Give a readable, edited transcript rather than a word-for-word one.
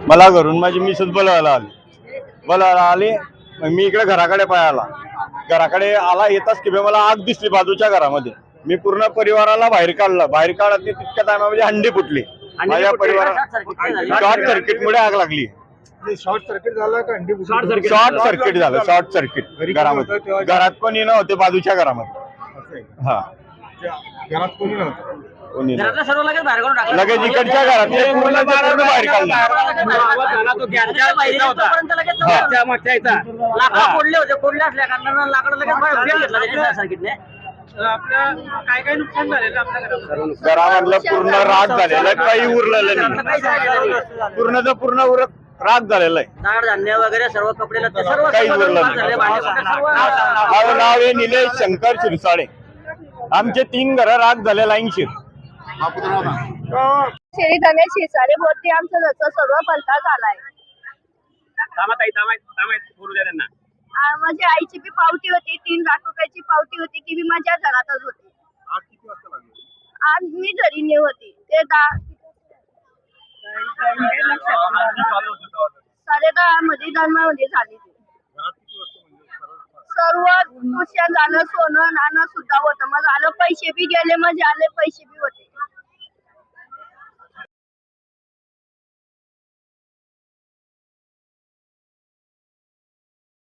मला घरून माझी मिसेस बोलायला आली मी इकडे घराकडे पाहायला घराकडे आला येताच की मला आग दिसली बाजूच्या घरामध्ये. मी पूर्ण परिवाराला बाहेर काढला तितक्या टायमामध्ये हंडी फुटली. माझ्या परिवाराला शॉर्ट सर्किटमुळे आग लागली. शॉर्ट सर्किट झालं का हंडी? शॉर्ट सर्किट झालं. शॉर्ट सर्किट घरामध्ये. घरात कोणी नव्हते बाजूच्या घरामध्ये. हा घरात कोणी नव्हतं. लगेच इकडच्या घरातले पूर्ण बाहेर काढलं. काय नुकसान झालेलं आपल्या घरामधलं पूर्ण राग झालेलं काही उरलेलं नाही. पूर्णच पूर्ण राग झालेला आहे. धान्य वगैरे सर्व कपडे सर्व काहीच उरलं नाही. माझं नाव आहे निलेश शंकर शिरसाळे. आमचे 3 घर राग झाले लाईनशीर. शेळीधान्य शिरसाळे बोलते. आमचं घरचं सर्व पलटा झालाय. बोलू द्या त्यांना. माझ्या आईची बी पावती होती, 3 लाख रुपयाची पावती होती, ती बी माझ्या घरातच होती. आज मी घरी नाही होती. ते 10:30 मध्ये दरम्यान झाली. सर्व नुकसान झालं. सोनं नाणं सुद्धा होतं. मग आलं पैसे बी गेले, म्हणजे आले पैसे बी होते.